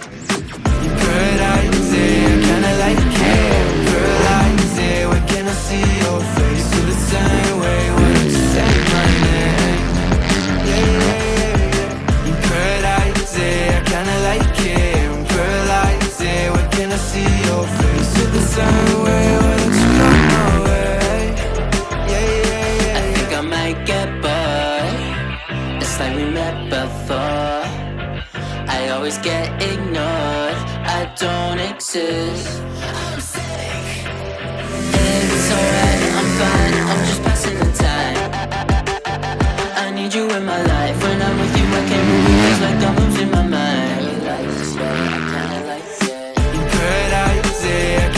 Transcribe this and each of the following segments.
Paradise, I kinda like it. Paralyze, when can I see your face? Feel the same way when you say my name. Yeah. Paradise, I kinda like it. Paralyze, when can I see your face? Feel the same way when you come my way. Yeah. I think I might get bored. It's like we met before. I always get ignored, I don't exist. I'm sick. It's alright, I'm fine, I'm just passing the time. I need you in my life, when I'm with you I can't move, it feels like I'm losing my mind. I kinda like it. In paradise, I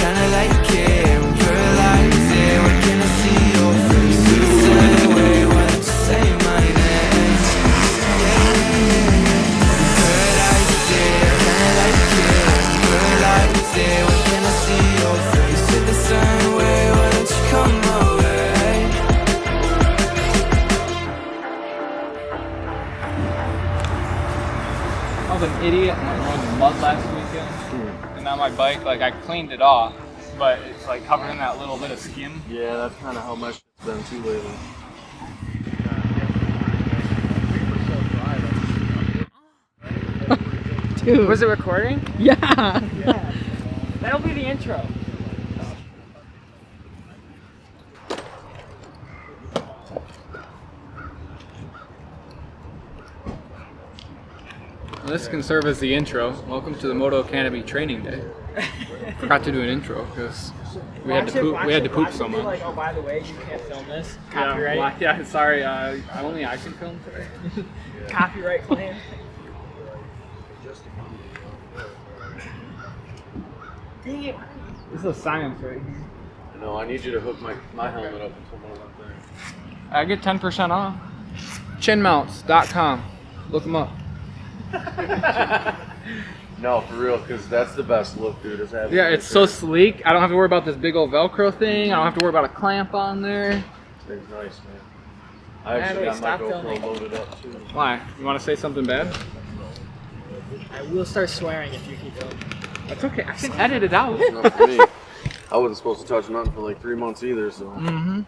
kinda like it. Paralyzed, when can I see your face? Feel the same way when you say my name. I was an idiot and I rode the mud last weekend, and now my bike, like I cleaned it off, but it's like covered in that little bit of skin. Yeah, that's kind of how much it's been too lately. Dude. Was it recording? Yeah. Yeah. That'll be the intro. Well, this can serve as the intro. Welcome to the Moto Academy training day. Forgot to do an intro because we had to poop so much. Like, oh, by the way, you can't film this. Yeah, Copyright. well, yeah, sorry. Only I can film today. Copyright claim. Dang it. This is science right here. No, I need you to hook my helmet up with someone up there. I get 10% off. Chinmounts.com. Look them up. No, for real, because that's the best look, dude. Is having Yeah, it's so sleek. I don't have to worry about this big old Velcro thing. I don't have to worry about a clamp on there. It's nice, man. I actually got my GoPro loaded up too. Why? You want to say something bad? I will start swearing if you keep filming. That's okay. I can edit it out. Not for me. I wasn't supposed to touch nothing for like 3 months either, so. Mm-hmm.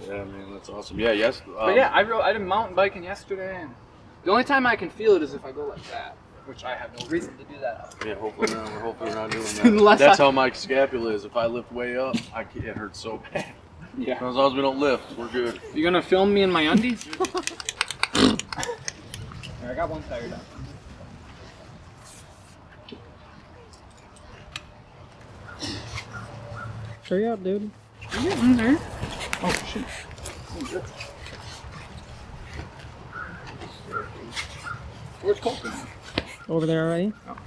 Yeah, man, that's awesome. Yeah, yes. But yeah, I did mountain biking yesterday, and the only time I can feel it is if I go like that, which I have no reason to do that. Yeah, hopefully we're not doing that. Unless That's how my scapula is. If I lift way up, it hurts so bad. Yeah. As long as we don't lift, we're good. You gonna film me in my undies? Here, I got one tire down. Hurry up, dude. You get in there. Oh shit. Where's Colton? Over there already? Oh.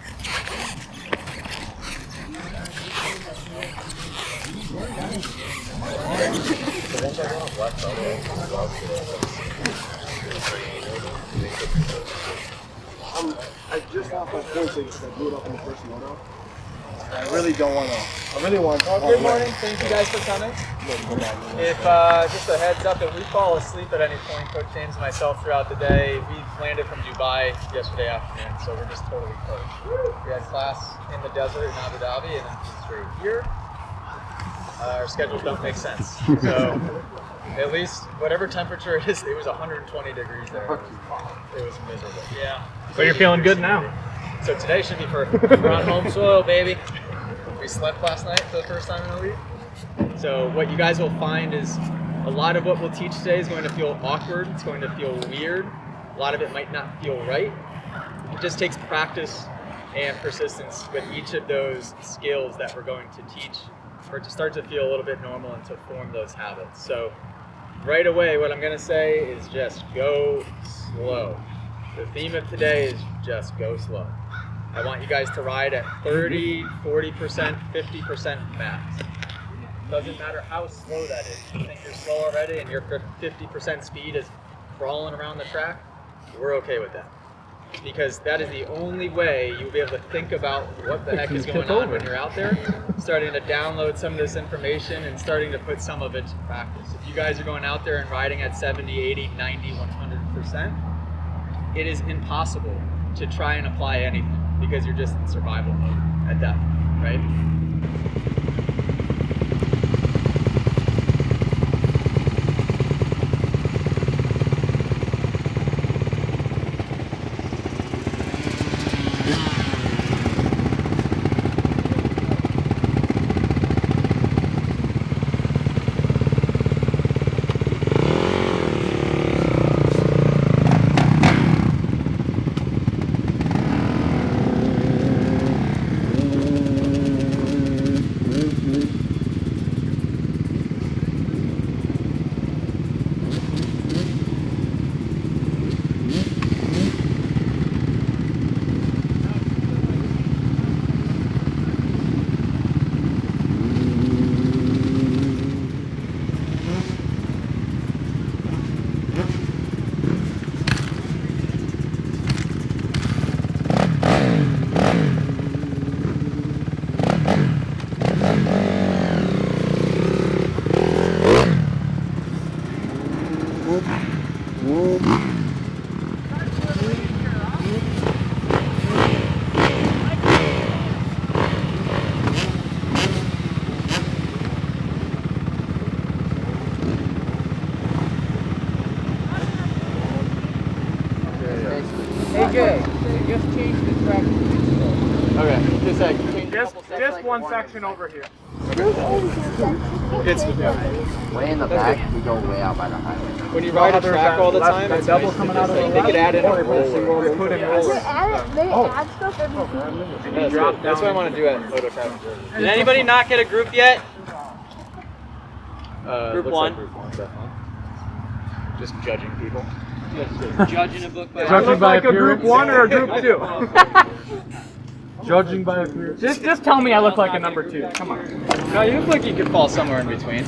I just lost my phone so I blew it up in the first moto. I really don't want to. I really want to. Good morning. Thank you guys for coming. If just a heads up, if we fall asleep at any point, Coach James and myself throughout the day, we landed from Dubai yesterday afternoon, so we're just totally cooked. We had class in the desert in Abu Dhabi and then straight here. Our schedules don't make sense. So at least whatever temperature it is, it was 120 degrees there. It was miserable. Yeah. But you're feeling good now. So today should be perfect. We're on home soil, baby. We slept last night for the first time in a week. So what you guys will find is a lot of what we'll teach today is going to feel awkward. It's going to feel weird. A lot of it might not feel right. It just takes practice and persistence with each of those skills that we're going to teach for it to start to feel a little bit normal and to form those habits. So right away, what I'm going to say is just go slow. The theme of today is just go slow. I want you guys to ride at 30, 40%, 50% max. Doesn't matter how slow that is. You think you're slow already and your 50% speed is crawling around the track, we're okay with that. Because that is the only way you'll be able to think about what the heck is going on when you're out there, starting to download some of this information and starting to put some of it to practice. If you guys are going out there and riding at 70, 80, 90, 100%, it is impossible to try and apply anything. because you're just in survival mode at that point, right? Okay, just like Just one section over here. it's Way in the back, we go way out by the highway. when you ride a track all the time, it's double nice to coming just out of the like they could add in a left, or they roller. put in They rollers. add stuff every week. That's what I want to do at Moto Track. Did anybody not get a group yet? Group one. Group one, definitely. Just judging people. Judging a book by Judging by a group 1 or a group 2? Judging by appearance. Just tell me I look like a number 2. Come on. No, you look like you could fall somewhere in between.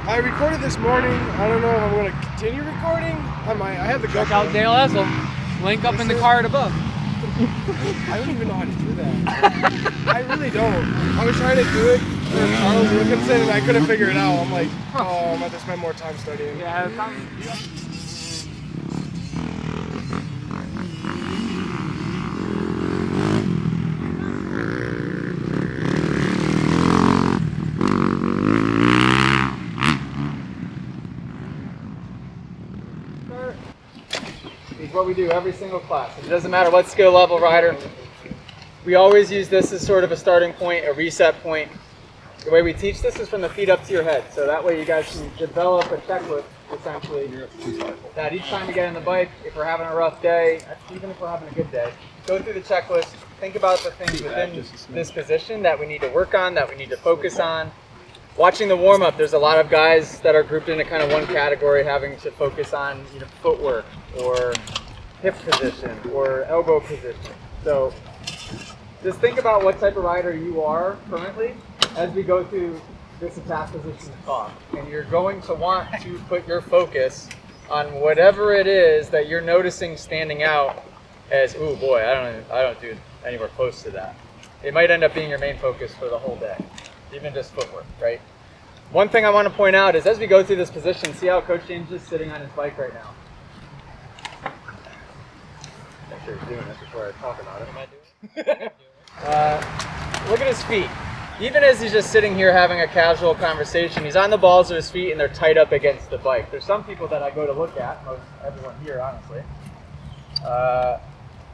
I recorded this morning. I don't know if I'm going to continue recording. I have the Check GoPro. out Dale Essel. Link up in the card above. I don't even know how to do that. I really don't. I was trying to do it for Charles Wilkinson and I couldn't figure it out. I'm like, oh, I'm going to have to spend more time studying. Yeah, Is what we do every single class. It doesn't matter what skill level rider. We always use this as sort of a starting point, a reset point. The way we teach this is from the feet up to your head. So that way you guys can develop a checklist, essentially, that each time you get on the bike, if we're having a rough day, even if we're having a good day, go through the checklist, think about the things within this position that we need to work on, that we need to focus on. Watching the warm-up, there's a lot of guys that are grouped into kind of one category, having to focus on footwork or hip position or elbow position. So just think about what type of rider you are currently as we go through this attack position talk. And you're going to want to put your focus on whatever it is that you're noticing standing out as, ooh boy, I don't do anywhere close to that. It might end up being your main focus for the whole day, even just footwork, right? One thing I want to point out is as we go through this position, see how Coach James is sitting on his bike right now. Make sure he's doing this before I talk about it. Am I doing it? Look at his feet. Even as he's just sitting here having a casual conversation, he's on the balls of his feet and they're tight up against the bike. There's some people that I go to look at, most everyone here honestly.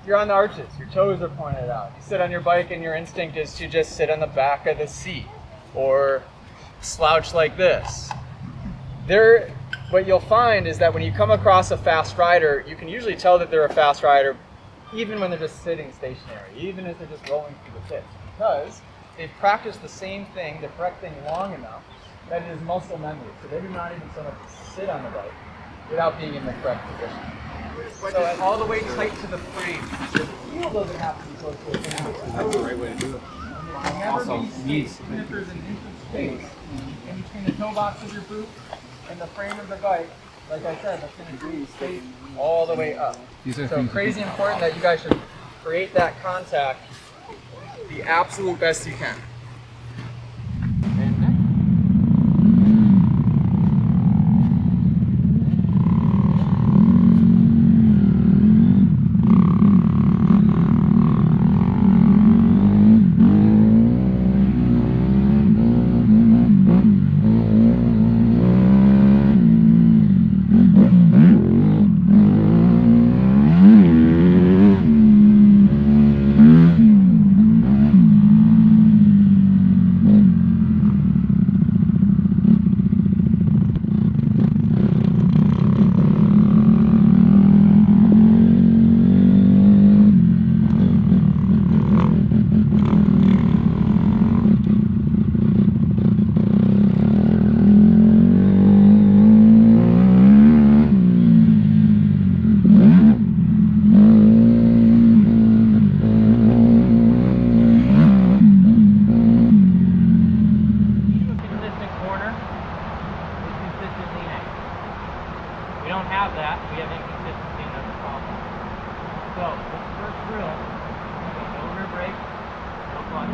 You're on the arches, your toes are pointed out. You sit on your bike and your instinct is to just sit on the back of the seat or slouch like this. What you'll find is that when you come across a fast rider, you can usually tell that they're a fast rider even when they're just sitting stationary, even if they're just rolling through the pits, because they've practiced the same thing, the correct thing long enough that it is muscle memory. So they do not even so much sit on the bike without being in the correct position. So it's all the way tight to the frame. The heel doesn't have to be close to the frame. That's the right way to do it. Also, knees. Even if there's an inch of space in between the toe box of your boot and the frame of the bike, like I said, that's going to be space all the way up. So crazy important that you guys should create that contact the absolute best you can. We don't have that. We have inconsistency, and that's a problem. So, this first drill, no rear brake, no clutch.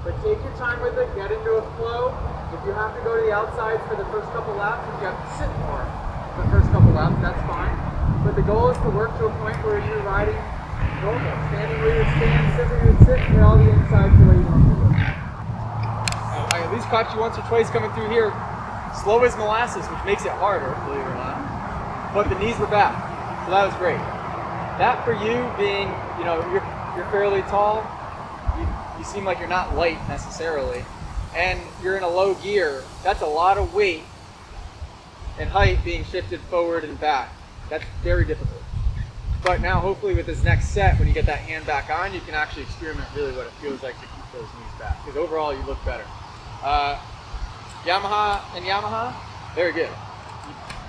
But take your time with it, get into a flow. If you have to go to the outsides for the first couple laps, if you have to sit more for the first couple laps, that's fine. But the goal is to work to a point where you're riding normal, standing where you stand, sit where you sit, get all the insides the way you normally would. I at least caught you once or twice coming through here, slow as molasses, which makes it harder, believe it or not. But the knees were back, so that was great. That for you being, you know, you're fairly tall, you seem like you're not light necessarily, and you're in a low gear, that's a lot of weight and height being shifted forward and back. That's very difficult. But now hopefully with this next set, when you get that hand back on, you can actually experiment really what it feels like to keep those knees back. Because overall you look better. Yamaha, very good.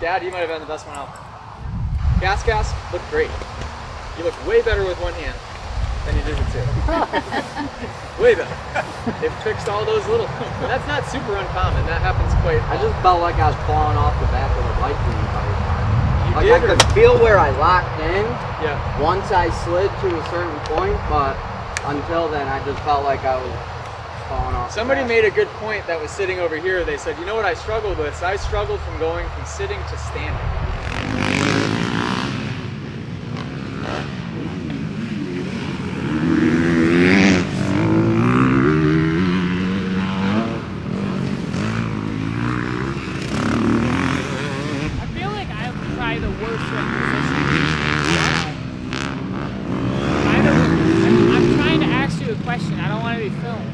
Dad, you might have been the best one out there. Gas, looked great. You look way better with one hand than you did with two. Way better. They fixed all those little things. That's not super uncommon. That happens quite often. I just felt like I was falling off the back of the bike the entire time. You Like did, I could feel where I locked in Yeah. once I slid to a certain point, but until then I just felt like I was falling off. Somebody made a good point that was sitting over here. They said, you know what I struggled with? I struggled from going from sitting to standing. I feel like I'm probably the worst in position. I'm trying to ask you a question. I don't want to be filmed.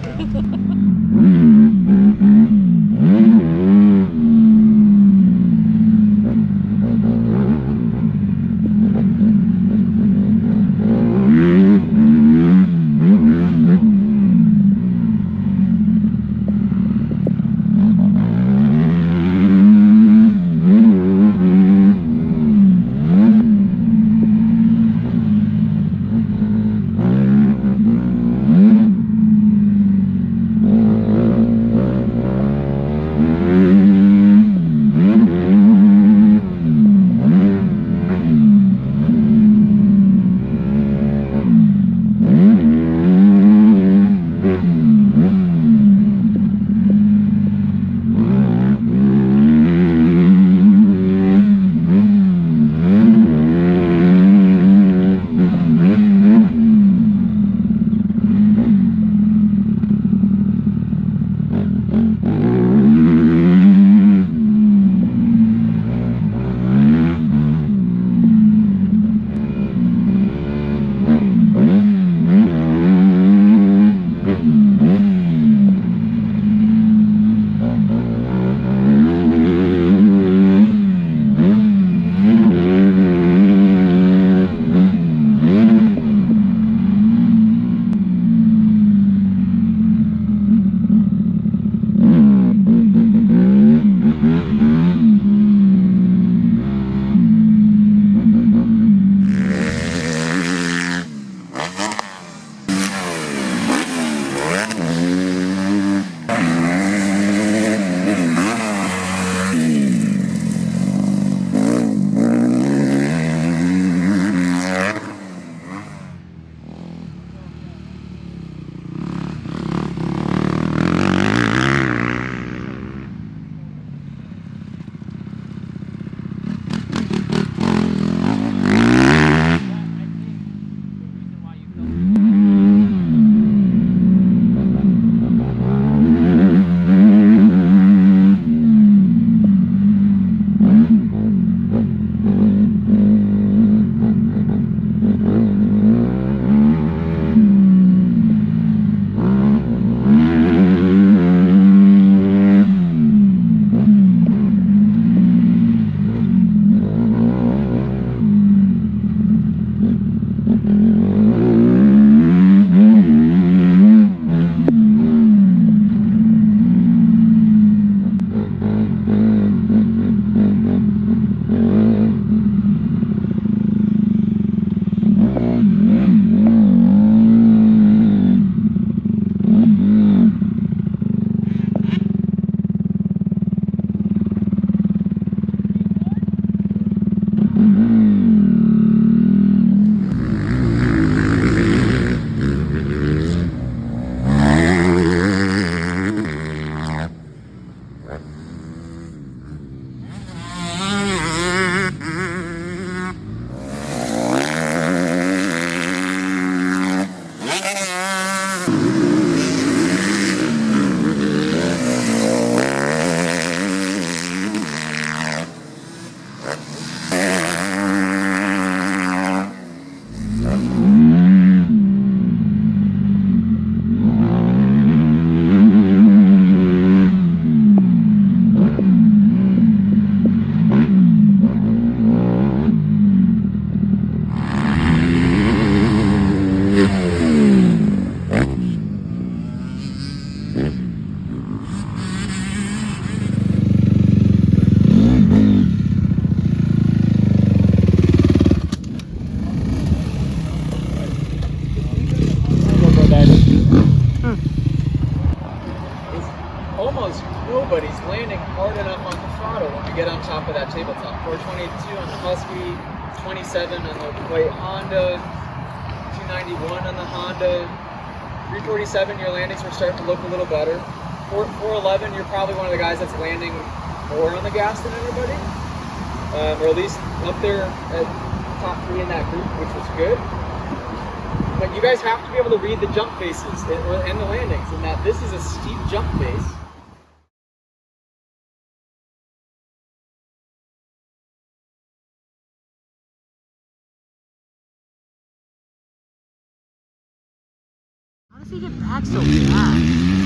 landing hard enough on the throttle when we get on top of that tabletop. 422 on the Husky, 27 on the white Honda, 291 on the Honda, 347 your landings were starting to look a little better. 411 you're probably one of the guys that's landing more on the gas than everybody, or at least up there at top 3 in that group, which was good. But you guys have to be able to read the jump faces and the landings, and that this is a steep jump face. How does he get back so fast?